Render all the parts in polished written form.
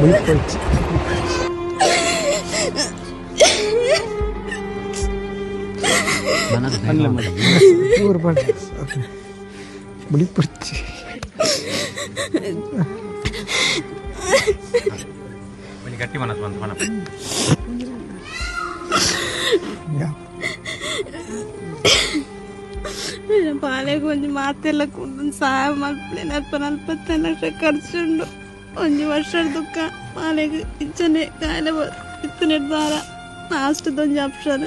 ಮುಳಿಪೊಚ್ಚಿ ಮುಳಿಪೊಚ್ಚಿ ಗಟ್ಟಿ ಮನಸ್ಸು ಬಂತು ಮನ ಬಾಲೆಗೆ ಒಂಜಿ ಮಾತೆಲ್ಲ ಕೊಂಡು ಸಹಾಯ ಮಲ್ಪಲೆ 40 ಲಕ್ಷ ಖರ್ಚುಂಡು ಒಂಜಿ ವರ್ಷದ ದುಃಖ ಬಾಲೆಗೆ ಇಚ್ಚನೆ ಕಾಯಿಲೆ ಇತ್ತನೆ ದ್ವಾರ ಲಾಸ್ಟ್ದೊಂಜಿ ಆಪ್ಷನ್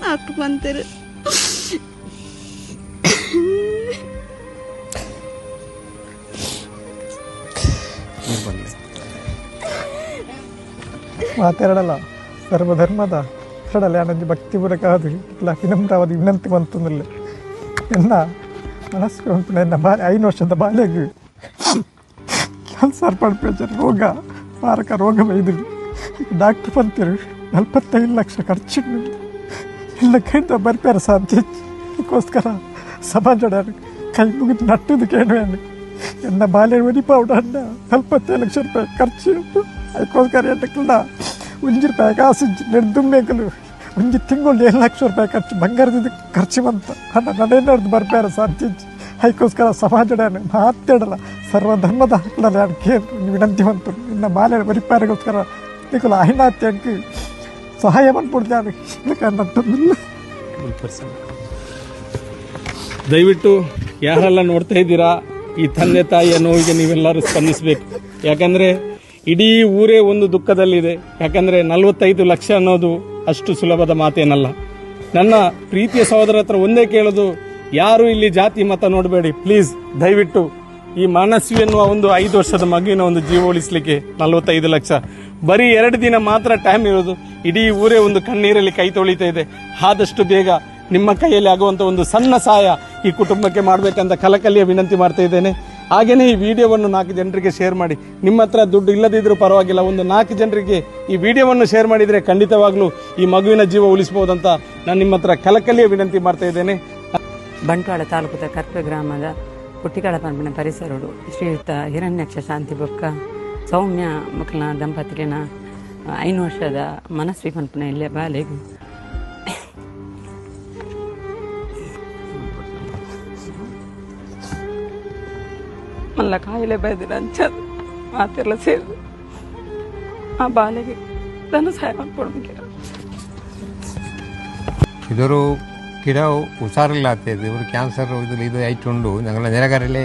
ಡಾಕ್ಟರ್ ಬಂತೇರು ಮಾತಾಡಲ್ಲ ಸರ್ವಧರ್ಮದ ಸಡಲೆ ಅನಂಜಿ ಭಕ್ತಿಪೂರ್ವಕ ಅದು ಇಲ್ಲ ವಿನಮ್ರವಾದ ವಿನಂತಿ ಬಂತಂದಿಲ್ಲ ಎನ್ನ ಮನಸ್ಸು ಉಂಟು ಎನ್ನ 5 ವರ್ಷದ ಬಾಲ್ಯಗೂ ಕ್ಯಾನ್ಸರ್ ಪಡ್ಪೇಜರ್ ರೋಗ ಮಾರಕ ರೋಗ ಬೈದು ಡಾಕ್ಟರ್ ಬಂತಿರು 45 ಲಕ್ಷ ಖರ್ಚು ಎಲ್ಲ ಕೈದ ಬರ್ಪಾರ ಸಾಧ್ಯ ಅದಕ್ಕೋಸ್ಕರ ಸಮಾಜ ಕೈ ಮುಗಿದು ನಟ್ಟದು ಕೇಳುವೇನು ಎನ್ನ ಬಾಲ್ಯ ಒಡಿಪಾವುಡನ್ನ 45 ಲಕ್ಷ ರೂಪಾಯಿ ಖರ್ಚು ಅದಕ್ಕೋಸ್ಕರ ಎಟ್ಟಕ್ಕಿಲ್ಲ 1 ರೂಪಾಯಿ ಕಾಸು ನೆಡ್ದುಂಬೇಕಲು 1 ತಿಂಗಳು 7 ಲಕ್ಷ ರೂಪಾಯಿ ಖರ್ಚು ಬಂಗಾರದ ಖರ್ಚು ಬಂತ ಹಣ ನಡೆದು ಬರ್ಪಾರ ಸಾಧ್ಯ ಅದಕ್ಕೋಸ್ಕರ ಸಮಾಜ ಮಾತಾಡಲ್ಲ ಸರ್ವಧರ್ಮದ ಹಾಕಲ್ಲ ಕೇಳಿ ವಿನಂತಿ ಬಂತು ಇನ್ನು ಬಾಲ್ಯ ಪರಿಪಾರಗೋಸ್ಕರ ನಿಖಲ ಅಹಿನಾತ್ಯಕ್ಕೆ ಸಹಾಯ ಮಾಡ್ಕೊಡ್ತಾರೆ ನಟ್ಟದಿಲ್ಲ. ದಯವಿಟ್ಟು ಯಾರೆಲ್ಲ ನೋಡ್ತಾ ಇದ್ದೀರಾ ಈ ತಂದೆ ತಾಯಿಯ ನೋವಿಗೆ ನೀವೆಲ್ಲರೂ ಸ್ಪಂದಿಸಬೇಕು. ಯಾಕಂದರೆ ಇಡೀ ಊರೇ ಒಂದು ದುಃಖದಲ್ಲಿದೆ. ಯಾಕಂದರೆ 45 ಲಕ್ಷ ಅನ್ನೋದು ಅಷ್ಟು ಸುಲಭದ ಮಾತೇನಲ್ಲ. ನನ್ನ ಪ್ರೀತಿಯ ಸಹೋದರ ಹತ್ರ ಒಂದೇ ಕೇಳೋದು, ಯಾರು ಇಲ್ಲಿ ಜಾತಿ ಮತ ನೋಡಬೇಡಿ ಪ್ಲೀಸ್. ದಯವಿಟ್ಟು ಈ ಮನಸ್ವಿ ಎನ್ನುವ ಒಂದು 5 ವರ್ಷದ ಮಗುವಿನ ಒಂದು ಜೀವ ಉಳಿಸಲಿಕ್ಕೆ 45 ಲಕ್ಷ ಬರೀ 2 ದಿನ ಮಾತ್ರ ಟೈಮ್ ಇರೋದು. ಇಡೀ ಊರೇ ಒಂದು ಕಣ್ಣೀರಲ್ಲಿ ಕೈ ತೊಳಿತಾ ಇದೆ. ಆದಷ್ಟು ಬೇಗ ನಿಮ್ಮ ಕೈಯಲ್ಲಿ ಆಗುವಂಥ ಒಂದು ಸಣ್ಣ ಸಹಾಯ ಈ ಕುಟುಂಬಕ್ಕೆ ಮಾಡಬೇಕಂತ ಕಲಕಲಿಯ ವಿನಂತಿ ಮಾಡ್ತಾ ಇದ್ದೇನೆ. ಹಾಗೆಯೇ ಈ ವಿಡಿಯೋವನ್ನು 4 ಜನರಿಗೆ ಶೇರ್ ಮಾಡಿ. ನಿಮ್ಮ ಹತ್ರ ದುಡ್ಡು ಇಲ್ಲದಿದ್ರೂ ಪರವಾಗಿಲ್ಲ, ಒಂದು 4 ಜನರಿಗೆ ಈ ವಿಡಿಯೋವನ್ನು ಶೇರ್ ಮಾಡಿದರೆ ಖಂಡಿತವಾಗ್ಲೂ ಈ ಮಗುವಿನ ಜೀವ ಉಳಿಸಬಹುದಂತ ನಾನು ನಿಮ್ಮ ಹತ್ರ ಕಲಕಲಿಯ ವಿನಂತಿ ಮಾಡ್ತಾ ಇದ್ದೇನೆ. ಬಂಟ್ವಾಳ ತಾಲೂಕದ ಕರ್ಪೆ ಗ್ರಾಮದ ಪುಟ್ಟಿಗಳ ಪಂಪಿನ ಪರಿಸರಡು ಶ್ರೀಯುತ ಹಿರಣ್ಯಾಕ್ಷ ಶಾಂತಿ ಬೊಕ್ಕ ಸೌಮ್ಯ ಮಕ್ಕಳ ದಂಪತಿನ 5 ವರ್ಷದ ಮನಸ್ವಿ ಪಂಪನ ಇಲ್ಲೇ ಬಾಲೆಗು ಮಲ್ಲ ಕಾಯಿಲೆ ಬೈದಿನ ಅಂಚದು ಮಾತೆಲ್ಲ ಸೇರಿದು ಆ ಬಾಲೆಗೆ ಧನ ಸಹಾಯ ಮಾಡ್ಕೊಡ್ಬೇಕು. ഇതൊരു കിട ഉഷാറില്ലാത്തത് ഒരു ക്യാൻസർ ഇത് ആയിട്ടുണ്ട് ഞങ്ങളുടെ നിലകരയിലെ